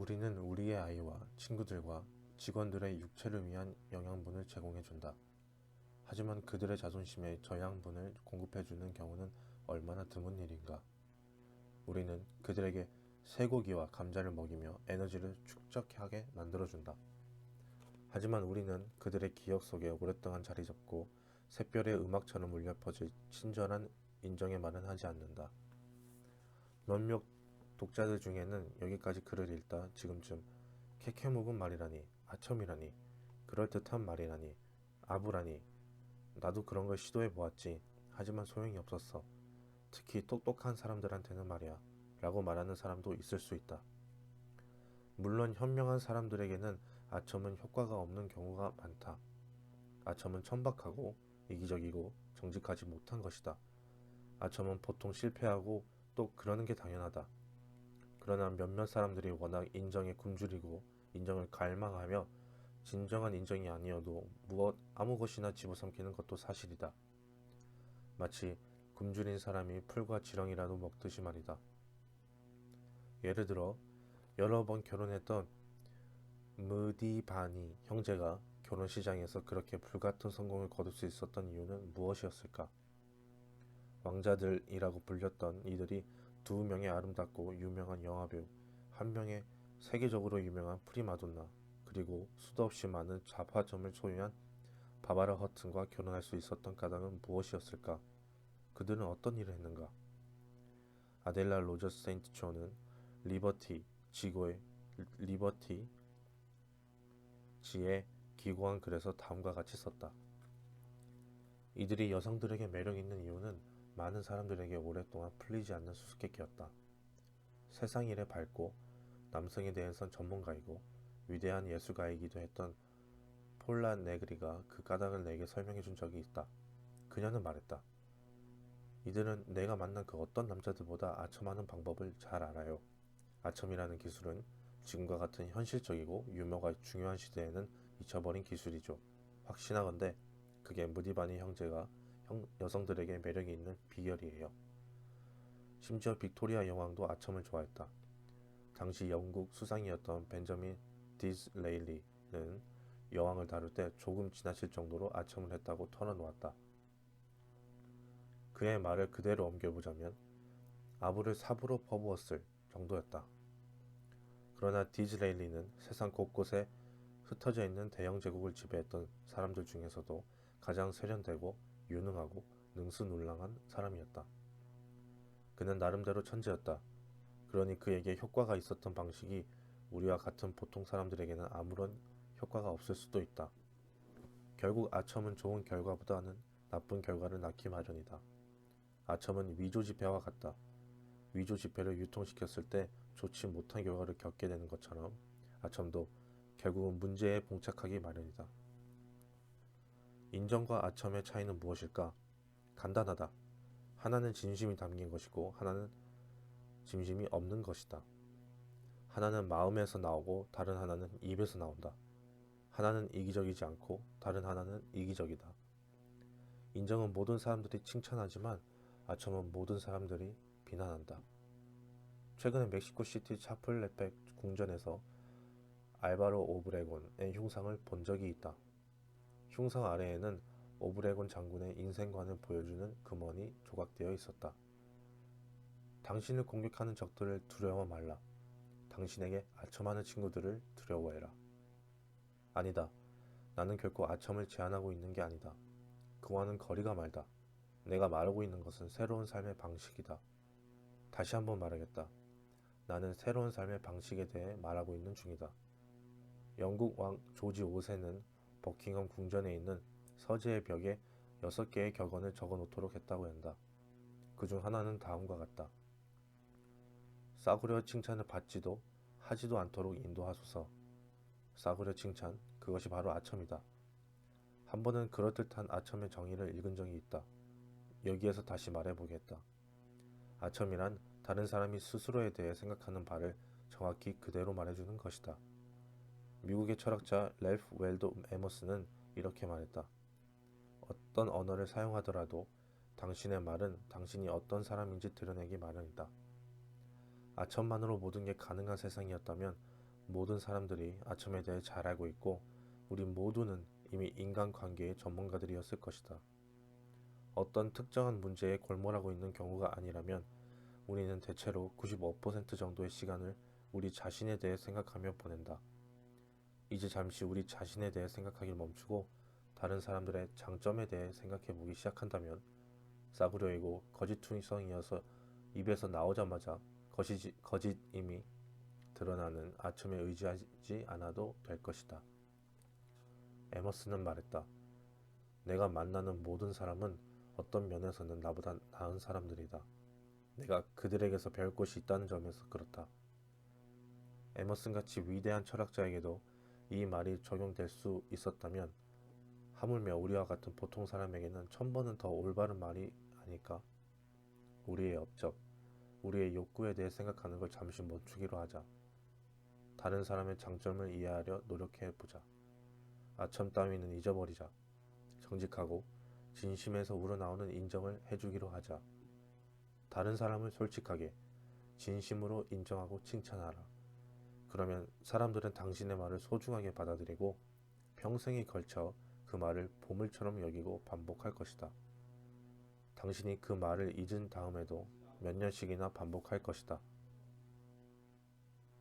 우리는 우리의 아이와 친구들과 직원들의 육체를 위한 영양분을 제공해준다. 하지만 그들의 자존심에 저 양분을 공급해주는 경우는 얼마나 드문 일인가. 우리는 그들에게 쇠고기와 감자를 먹이며 에너지를 축적하게 만들어준다. 하지만 우리는 그들의 기억 속에 오랫동안 자리 잡고 샛별의 음악처럼 울려 퍼질 친절한 인정의 말은 하지 않는다. 몇몇 독자들 중에는 여기까지 글을 읽다 지금쯤 캐캐묵은 말이라니, 아첨이라니, 그럴듯한 말이라니, 아부라니, 나도 그런 걸 시도해 보았지. 하지만 소용이 없었어. 특히 똑똑한 사람들한테는 말이야. 라고 말하는 사람도 있을 수 있다. 물론 현명한 사람들에게는 아첨은 효과가 없는 경우가 많다. 아첨은 천박하고 이기적이고 정직하지 못한 것이다. 아첨은 보통 실패하고 또 그러는 게 당연하다. 그러나 몇몇 사람들이 워낙 인정에 굶주리고 인정을 갈망하며 진정한 인정이 아니어도 아무 것이나 집어삼키는 것도 사실이다. 마치 굶주린 사람이 풀과 지렁이라도 먹듯이 말이다. 예를 들어 여러 번 결혼했던 무디바니 형제가 결혼 시장에서 그렇게 불같은 성공을 거둘 수 있었던 이유는 무엇이었을까? 왕자들이라고 불렸던 이들이 두 명의 아름답고 유명한 영화배우, 한 명의 세계적으로 유명한 프리마돈나, 그리고 수도 없이 많은 잡화점을 소유한 바바라 허튼과 결혼할 수 있었던 까닭은 무엇이었을까? 그들은 어떤 일을 했는가? 아델라 로저스 세인트 존은 리버티, 지고의 리버티 지에 기고한 글에서 다음과 같이 썼다. 이들이 여성들에게 매력 있는 이유는 많은 사람들에게 오랫동안 풀리지 않는 수수께끼였다. 세상 일에 밝고 남성에 대해선 전문가이고 위대한 예술가이기도 했던 폴라 네그리가 그 까닭을 내게 설명해 준 적이 있다. 그녀는 말했다. 이들은 내가 만난 그 어떤 남자들보다 아첨하는 방법을 잘 알아요. 아첨이라는 기술은 지금과 같은 현실적이고 유머가 중요한 시대에는 잊혀버린 기술이죠. 확신하건대 그게 무디바니 형제가 여성들에게 매력이 있는 비결이에요. 심지어 빅토리아 여왕도 아첨을 좋아했다. 당시 영국 수상이었던 벤저민 디즈레일리는 여왕을 다룰 때 조금 지나칠 정도로 아첨을 했다고 털어놓았다. 그의 말을 그대로 옮겨보자면 아부를 삽으로 퍼부었을 정도였다. 그러나 디즈레일리는 세상 곳곳에 흩어져 있는 대영 제국을 지배했던 사람들 중에서도 가장 세련되고 유능하고 능수놀랑한 사람이었다. 그는 나름대로 천재였다. 그러니 그에게 효과가 있었던 방식이 우리와 같은 보통 사람들에게는 아무런 효과가 없을 수도 있다. 결국 아첨은 좋은 결과보다는 나쁜 결과를 낳기 마련이다. 아첨은 위조지폐와 같다. 위조지폐를 유통시켰을 때 좋지 못한 결과를 겪게 되는 것처럼 아첨도 결국은 문제에 봉착하기 마련이다. 인정과 아첨의 차이는 무엇일까? 간단하다. 하나는 진심이 담긴 것이고 하나는 진심이 없는 것이다. 하나는 마음에서 나오고 다른 하나는 입에서 나온다. 하나는 이기적이지 않고 다른 하나는 이기적이다. 인정은 모든 사람들이 칭찬하지만 아첨은 모든 사람들이 비난한다. 최근에 멕시코시티 차플레펙 궁전에서 알바로 오브레곤의 흉상을 본 적이 있다. 흉상 아래에는 오브레곤 장군의 인생관을 보여주는 금원이 조각되어 있었다. 당신을 공격하는 적들을 두려워 말라. 당신에게 아첨하는 친구들을 두려워해라. 아니다. 나는 결코 아첨을 제안하고 있는 게 아니다. 그와는 거리가 멀다. 내가 말하고 있는 것은 새로운 삶의 방식이다. 다시 한번 말하겠다. 나는 새로운 삶의 방식에 대해 말하고 있는 중이다. 영국 왕 조지 5세는 버킹엄 궁전에 있는 서재의 벽에 6개의 격언을 적어 놓도록 했다고 한다. 그 중 하나는 다음과 같다. 싸구려 칭찬을 받지도 하지도 않도록 인도하소서. 싸구려 칭찬, 그것이 바로 아첨이다. 한 번은 그럴듯한 아첨의 정의를 읽은 적이 있다. 여기에서 다시 말해보겠다. 아첨이란 다른 사람이 스스로에 대해 생각하는 바를 정확히 그대로 말해주는 것이다. 미국의 철학자 랠프 웰도 에머스는 이렇게 말했다. 어떤 언어를 사용하더라도 당신의 말은 당신이 어떤 사람인지 드러내기 마련이다. 아첨만으로 모든 게 가능한 세상이었다면 모든 사람들이 아첨에 대해 잘 알고 있고 우리 모두는 이미 인간관계의 전문가들이었을 것이다. 어떤 특정한 문제에 골몰하고 있는 경우가 아니라면 우리는 대체로 95% 정도의 시간을 우리 자신에 대해 생각하며 보낸다. 이제 잠시 우리 자신에 대해 생각하길 멈추고 다른 사람들의 장점에 대해 생각해 보기 시작한다면 싸구려이고 거짓투성이어서 입에서 나오자마자 거짓임이 드러나는 아첨에 의지하지 않아도 될 것이다. 에머슨은 말했다. 내가 만나는 모든 사람은 어떤 면에서는 나보다 나은 사람들이다. 내가 그들에게서 배울 것이 있다는 점에서 그렇다. 에머슨같이 위대한 철학자에게도 이 말이 적용될 수 있었다면 하물며 우리와 같은 보통 사람에게는 1000번은 더 올바른 말이 아닐까? 우리의 업적, 우리의 욕구에 대해 생각하는 걸 잠시 멈추기로 하자. 다른 사람의 장점을 이해하려 노력해보자. 아첨 따위는 잊어버리자. 정직하고 진심에서 우러나오는 인정을 해주기로 하자. 다른 사람을 솔직하게, 진심으로 인정하고 칭찬하라. 그러면 사람들은 당신의 말을 소중하게 받아들이고 평생에 걸쳐 그 말을 보물처럼 여기고 반복할 것이다. 당신이 그 말을 잊은 다음에도 몇 년씩이나 반복할 것이다.